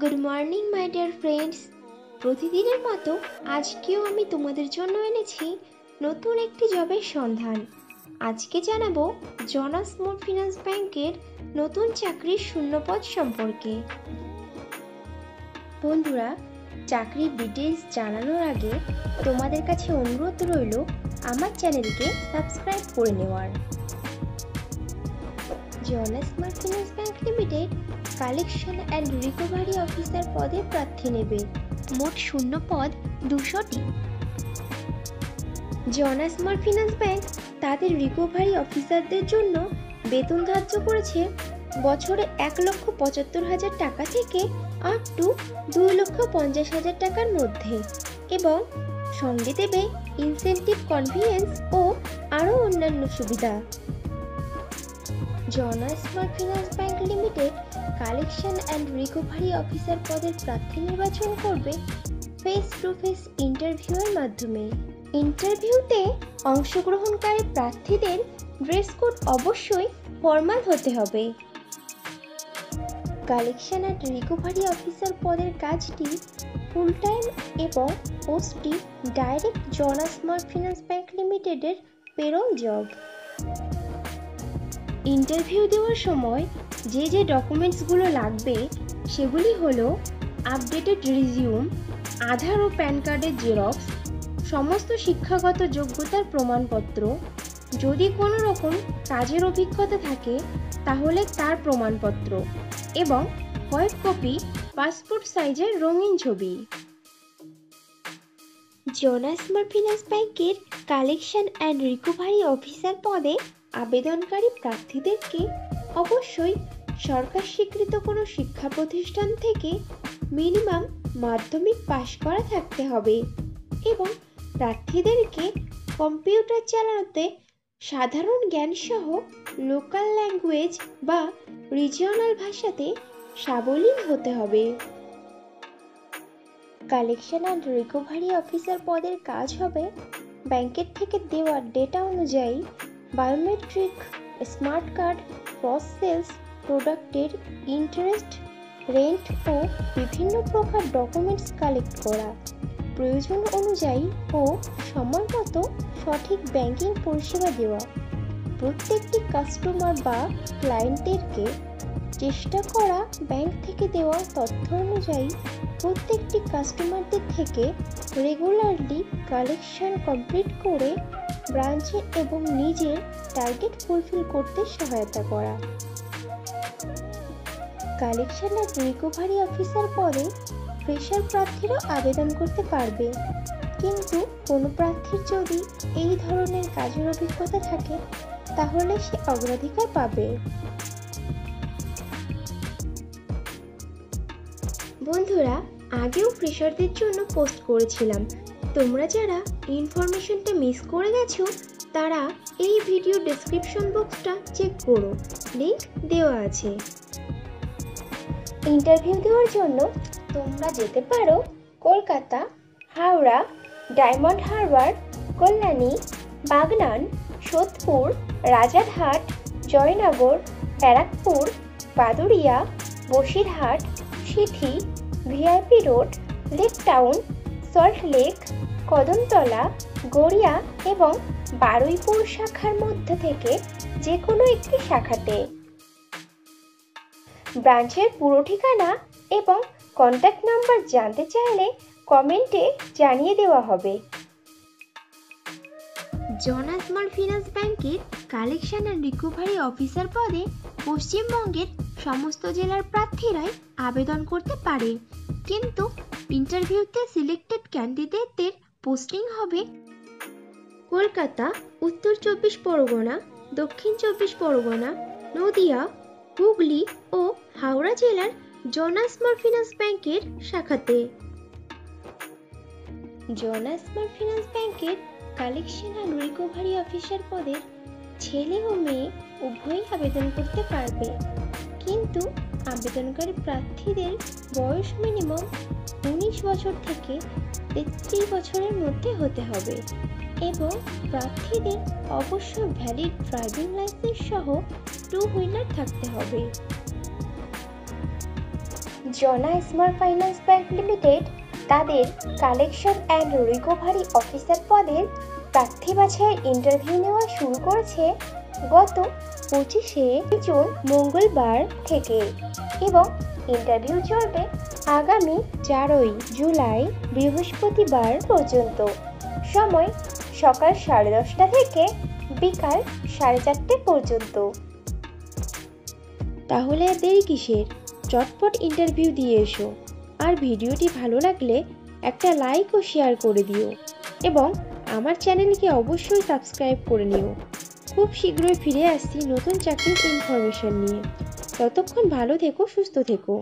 Good morning my dear friends. প্রতিদিনের মতো আজকেও আমি তোমাদের জন্য এনেছি নতুন একটি জবের সন্ধান। আজকে জানাবো জনা স্মল ফিন্যান্স ব্যাংকের নতুন চাকরির শূন্যপদ সম্পর্কে। বন্ধুরা, চাকরির ডিটেলস জানানোর আগে তোমাদের কাছে অনুরোধ রইল আমার চ্যানেলকে সাবস্ক্রাইব করে নেওয়ার। জনা small finance bank limited collection and recovery officer পদে প্রার্থী নেবে। মোট শূন্য পদ 200টি। জনা স্মল ফিন্যান্স ব্যাংক তাদের রিকভারি অফিসারদের জন্য বেতন ধার্য করেছে বছরে 1,75,000 টাকা থেকে আপ টু 2,50,000 টাকার মধ্যে, এবং সঙ্গে দেবে ইনসেন্টিভ, কনভিয়েন্স ও আরও অন্যান্য সুবিধা। জনা small finance bank limited collection and recovery officer পদের প্রার্থী নির্বাচন করবে ফেস টু ফেস ইন্টারভিউয়ের মাধ্যমে। ইন্টারভিউতে অংশগ্রহণকারী প্রার্থীদের ড্রেস কোড অবশ্যই ফর্মাল হতে হবে। কালেকশন অ্যান্ড রিকভারি অফিসার পদের কাজটি ফুল টাইম এবং পোস্টটি ডাইরেক্ট জনা স্মল ফিন্যান্স ব্যাংক লিমিটেডের পেরোল জব। ইন্টারভিউ দেওয়ার সময় যে ডকুমেন্টসগুলো লাগবে সেগুলি হলো আপডেটেড রিজিউম, আধার ও প্যান কার্ডের জেরক্স, সমস্ত শিক্ষাগত যোগ্যতার প্রমাণপত্র, যদি কোনো রকম কাজের অভিজ্ঞতা থাকে তাহলে তার প্রমাণপত্র, এবং কয়েক কপি পাসপোর্ট সাইজের রঙিন ছবি। জনা স্মল ফিন্যান্স ব্যাংকের কালেকশন অ্যান্ড রিকভারি অফিসার পদে আবেদনকারী প্রার্থীদেরকে অবশ্যই সরকার স্বীকৃত কোনো শিক্ষা প্রতিষ্ঠান থেকে মিনিমাম মাধ্যমিক পাশ করা থাকতে হবে, এবং প্রার্থীদেরকে কম্পিউটার চালানোতে সাধারণ জ্ঞান সহ লোকাল ল্যাঙ্গুয়েজ বা রিজিওনাল ভাষাতে সাবলীল হতে হবে। কালেকশন অ্যান্ড রিকভারি অফিসার পদের কাজ হবে ব্যাংকের থেকে দেওয়া ডেটা অনুযায়ী biometric, smart card, cross sales, প্রোডাক্টের ইন্টারেস্ট, রেন্ট ও বিভিন্ন প্রকার ডকুমেন্টস কালেক্ট করা, প্রয়োজন অনুযায়ী ও সময় মতো সঠিক ব্যাংকিং পরিষেবা দেওয়া, প্রত্যেকটি কাস্টমার বা ক্লায়েন্টেরকে চেষ্টা করা ব্যাংক থেকে দেওয়া তথ্য অনুযায়ী প্রত্যেকটি কাস্টমারদের থেকে রেগুলারলি কালেকশন কমপ্লিট করে ব্রাঞ্চে এবং নিজের টার্গেট ফুলফিল করতে সহায়তা করা। কালেকশন অ্যান্ড রিকভারি অফিসার পদে ফ্রেশার প্রার্থীরাও আবেদন করতে পারবে, কিন্তু কোনো প্রার্থীর যদি এই ধরনের কাজের অভিজ্ঞতা থাকে তাহলে সে অগ্রাধিকার পাবে। বন্ধুরা, আগেও ফ্রেশারদের জন্য পোস্ট করেছিলাম, তোমরা যারা ইনফরমেশনটা মিস করে গেছো তারা এই ভিডিও ডেসক্রিপশন বক্সটা চেক করো, লিংক দেওয়া আছে। ইন্টারভিউ দেওয়ার জন্য তোমরা যেতে পারো কলকাতা, হাওড়া, ডায়মন্ড হারবার, কল্যাণী, বাগনান, সোদপুর, রাজারহাট, জয়নগর, ব্যারাকপুর, বাদুড়িয়া, বসিরহাট, সিথি, ভিআইপি রোড, লেক টাউন, সল্ট লেক, কদমতলা, গড়িয়া এবং বারুইপুর শাখার মধ্যে থেকে যে কোনো একটি শাখাতে। ব্রাঞ্চের পুরো ঠিকানা এবং কন্ট্যাক্ট নাম্বার জানতে চাইলে কমেন্টে জানিয়ে দেওয়া হবে। জনা স্মল ফিন্যান্স ব্যাংকের কালেকশন অ্যান্ড রিকভারি অফিসার পদে পশ্চিমবঙ্গের সমস্ত জেলার প্রার্থীরাই আবেদন করতে পারে, কিন্তু ইন্টারভিউতে সিলেক্টেড ক্যান্ডিডেটদের পোস্টিং হবে কলকাতা, উত্তর 24 পরগনা, দক্ষিণ 24 পরগনা, নদিয়া, হুগলি ও হাওড়া জেলার জনা স্মল ফিন্যান্স ব্যাংকের শাখাতে। জনা স্মল ফিন্যান্স ব্যাংকের কালেকশন অ্যান্ড রিকভারি অফিসার পদের ছেলে ও মেয়ে উভয়ই আবেদন করতে পারবে, কিন্তু আবেদনকারী প্রার্থীদের বয়স মিনিমাম 19 বছর থেকে 33 বছরের মধ্যে হতে হবে, এবং প্রার্থীদের অবশ্যই ভ্যালিড ড্রাইভিং লাইসেন্স সহ 2 হুইলার থাকতে হবে। জনা স্মল ফাইন্যান্স ব্যাংক লিমিটেড তাদের কালেকশন অ্যান্ড রিকভারি অফিসার পদের প্রার্থী বাছাইয়ের ইন্টারভিউ নেওয়া শুরু করেছে গত 25শে জুন মঙ্গলবার থেকে এবং ইন্টারভিউ চলবে আগামী 4ই জুলাই বৃহস্পতিবার পর্যন্ত। সময় সকাল 10:30 থেকে বিকাল 4:30 পর্যন্ত। তাহলে আর দেরি কিসের? চটপট ইন্টারভিউ দিয়ে এসো। আর ভিডিওটি ভালো লাগলে একটা লাইক ও শেয়ার করে দিও এবং আমার চ্যানেলকে অবশ্যই সাবস্ক্রাইব করে নিও। খুব শীঘ্রই ফিরে আসছি নতুন চাকরির ইনফরমেশন নিয়ে। ততক্ষণ ভালো থেকো, সুস্থ থেকো।